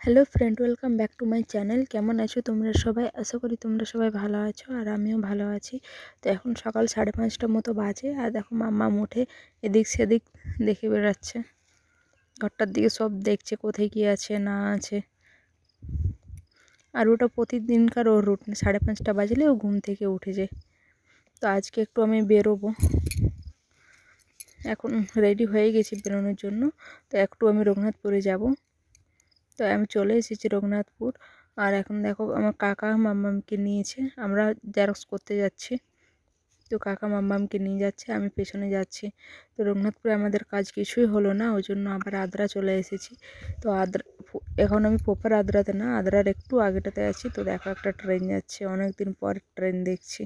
Hello friend, welcome back to my channel. কেমন আছো তোমরা সবাই? আশা করি তোমরা সবাই ভালো আছো আর আমিও ভালো আছি। তো এখন সকাল 5:30টার মতো বাজে আর দেখো মাম্মাম উঠে এদিক সেদিক দেখে বেড়াচ্ছে, ঘরটার দিকে সব দেখছে কোথায় কী আছে না আছে। আর ওটা প্রতিদিনকার ওর রুট, 5:30 বাজলে ও ঘুম থেকে উঠে যায়। তো আজকে একটু আমি বেরোবো, এখন রেডি হয়ে গেছি বেরোনোর জন্য। তো একটু আমি রঘুনাথপুরে যাব। তো আমি চলে এসেছি রঘুনাথপুর। আর এখন দেখো আমার কাকা মাম্মামকে নিয়েছে, আমরা জেরক্স করতে যাচ্ছি। তো কাকা মাম্মামকে নিয়ে যাচ্ছে, আমি পেছনে যাচ্ছি। তো রঘুনাথপুরে আমাদের কাজ কিছুই হলো না, ওই জন্য আবার আদ্রা চলে এসেছি। তো এখন আমি প্রপার আদ্রাতে না, আদ্রার একটু আগেটাতে আছি। তো দেখো একটা ট্রেন যাচ্ছে, অনেক দিন পর ট্রেন দেখছি।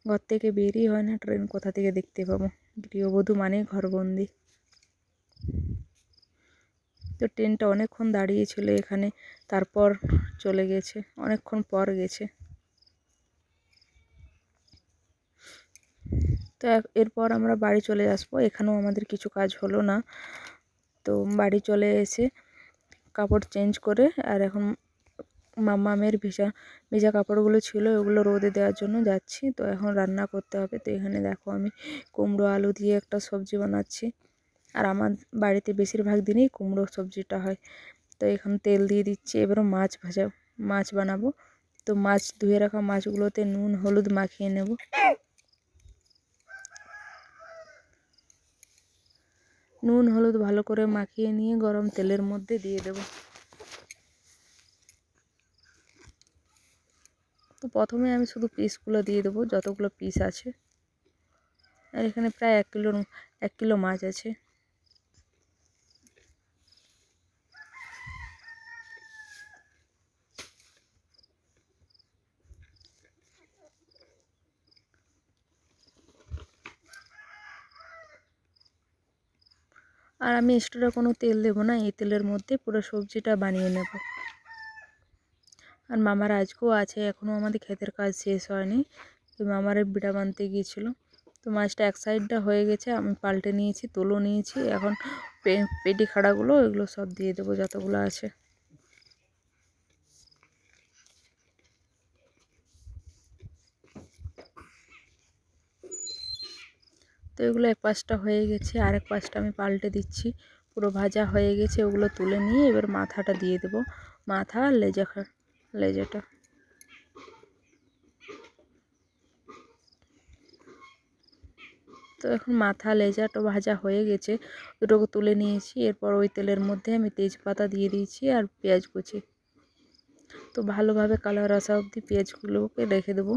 ঘর থেকে বেরিয়ে হয় না, ট্রেন কোথা থেকে দেখতে পাবো? গৃহবধূ মানে ঘরবন্দি। তো ট্রেনটা অনেকক্ষণ দাঁড়িয়েছিল এখানে, তারপর চলে গেছে, অনেকক্ষণ পর গেছে। তো এরপর আমরা বাড়ি চলে আসবো। এখানেও আমাদের কিছু কাজ হলো না। তো বাড়ি চলে এসে কাপড় চেঞ্জ করে আর এখন মাম্মামের ভিজা ভিজা কাপড়গুলো ছিল, ওগুলো রোদে দেওয়ার জন্য যাচ্ছি। তো এখন রান্না করতে হবে। তো এখানে দেখো আমি কুমড়ো আলু দিয়ে একটা সবজি বানাচ্ছি। আর আমার বাড়িতে বেশিরভাগ দিনই কুমড়ো সবজিটা হয়। তো এখন তেল দিয়ে দিচ্ছি, এবারে মাছ বানাবো। তো মাছ ধুয়ে রাখা মাছগুলোতে নুন হলুদ মাখিয়ে নেব। নুন হলুদ ভালো করে মাখিয়ে নিয়ে গরম তেলের মধ্যে দিয়ে দেব। তো প্রথমে আমি শুধু পিসগুলো দিয়ে দেবো, যতগুলো পিস আছে। আর এখানে প্রায় 1 কিলো মাছ আছে। আর আমি এক্সট্রা কোনো তেল দেবো না, এই তেলের মধ্যে পুরো সবজিটা বানিয়ে নেব। আর মামার আজকেও আছে, এখনও আমাদের ক্ষেতের কাজ শেষ হয়নি। তো মামার বিড়া বানতে গিয়েছিলো। তো মাছটা এক সাইডটা হয়ে গেছে, আমি পাল্টে নিয়েছি, তুলো নিয়েছি। এখন পেটি খাড়াগুলো এগুলো সব দিয়ে দেবো যতগুলো আছে। তো এগুলো এক পাশটা হয়ে গেছে, আর এক পাশটা আমি পাল্টে দিচ্ছি। পুরো ভাজা হয়ে গেছে, ওগুলো তুলে নিয়ে এবার মাথাটা দিয়ে দেবো, মাথা আর লেজাটা। তো এখন মাথা লেজাটা ভাজা হয়ে গেছে, দুটোকে তুলে নিয়েছি। এরপর ওই তেলের মধ্যে আমি তেজপাতা দিয়ে দিয়েছি আর পেঁয়াজ কুচি। তো ভালোভাবে কালার আসা অবধি পেঁয়াজগুলোকে রেখে দেবো।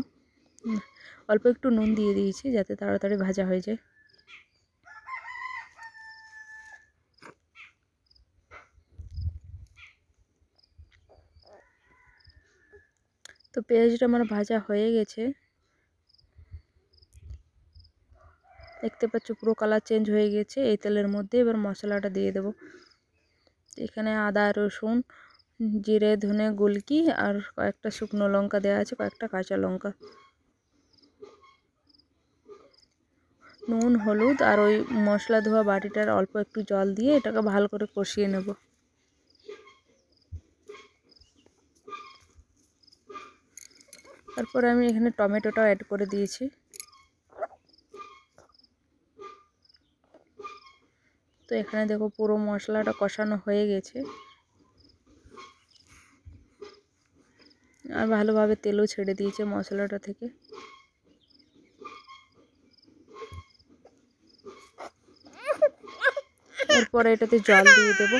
অল্প একটু নুন দিয়ে দিয়েছি যাতে তাড়াতাড়ি ভাজা হয়ে যায়। তো পেঁয়াজটা আমার ভাজা হয়ে গেছে, দেখতে পাচ্ছ পুরো কালার চেঞ্জ হয়ে গেছে। এই তেলের মধ্যে এবার মশলাটা দিয়ে দেব। এখানে আদা রসুন জিরে ধনে গোলকি আর কয়েকটা শুকনো লঙ্কা দেওয়া আছে, কয়েকটা কাঁচা লঙ্কা, নুন হলুদ আর ওই মশলা ধোয়া বাটিটার অল্প একটু জল দিয়ে এটাকে ভালো করে কষিয়ে নেব। তারপরে আমি এখানে টমেটোটাও অ্যাড করে দিয়েছি। তো এখানে দেখো পুরো মশলাটা কষানো হয়ে গেছে আর ভালোভাবে তেলও ছেড়ে দিয়েছে মশলাটা থেকে। এরপরে এটাতে জল দিয়ে দেব।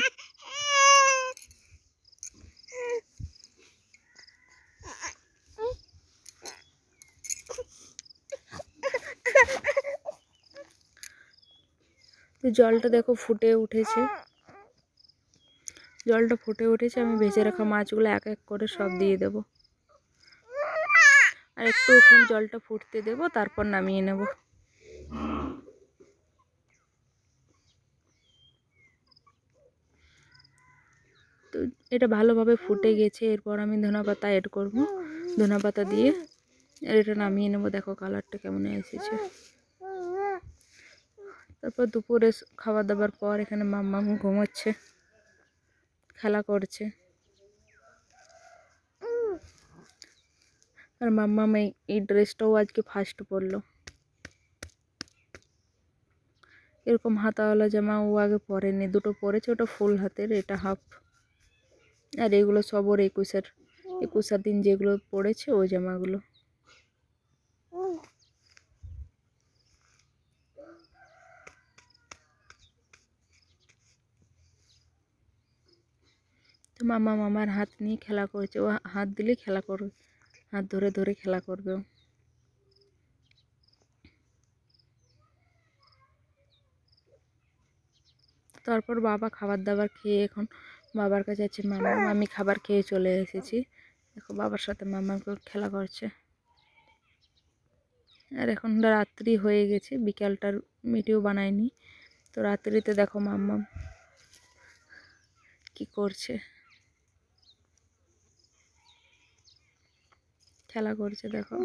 তো জলটা দেখো ফুটে উঠেছে, আমি ভেজে রাখা মাছগুলো এক এক করে সব দিয়ে দেব। আর একটুক্ষণ জলটা ফুটতে দেব, তারপর নামিয়ে নেব। তো এটা ভালোভাবে ফুটে গেছে, এরপর আমি ধনেপাতা অ্যাড করব। ধনেপাতা দিয়ে এটা নামিয়ে নেব। দেখো কালারটা কেমন এসেছে। তারপর দুপুরে খাওয়া দাওয়ার পর এখানে মাম্মাম ঘুমোচ্ছে। খেলা করছে। আর মাম্মাম এই ড্রেসটাও আজকে ফার্স্ট পরলো। এরকম হাতাওয়ালা জামা ও আগে পরেনি, দুটো পরেছে, ওটা ফুল হাতের, এটা হাফ। আর এগুলো সব ওর একুশের দিন যেগুলো পরেছে ওই জামাগুলো। তো মামা মামার হাত নিয়ে খেলা করছে, ও হাত দিলে খেলা করবে, হাত ধরে ধরে খেলা করবে ও। তারপর বাবা খাবার দাবার খেয়ে এখন বাবার কাছে আছে মামা, আমি খাবার খেয়ে চলে এসেছি। দেখো বাবার সাথে মামাকে খেলা করছে। আর এখন রাত্রি হয়ে গেছে, বিকালটার ভিডিও বানায়নি, তো রাত্রিতে দেখো মাম্মা কি করছে, খেলা করছে দেখো।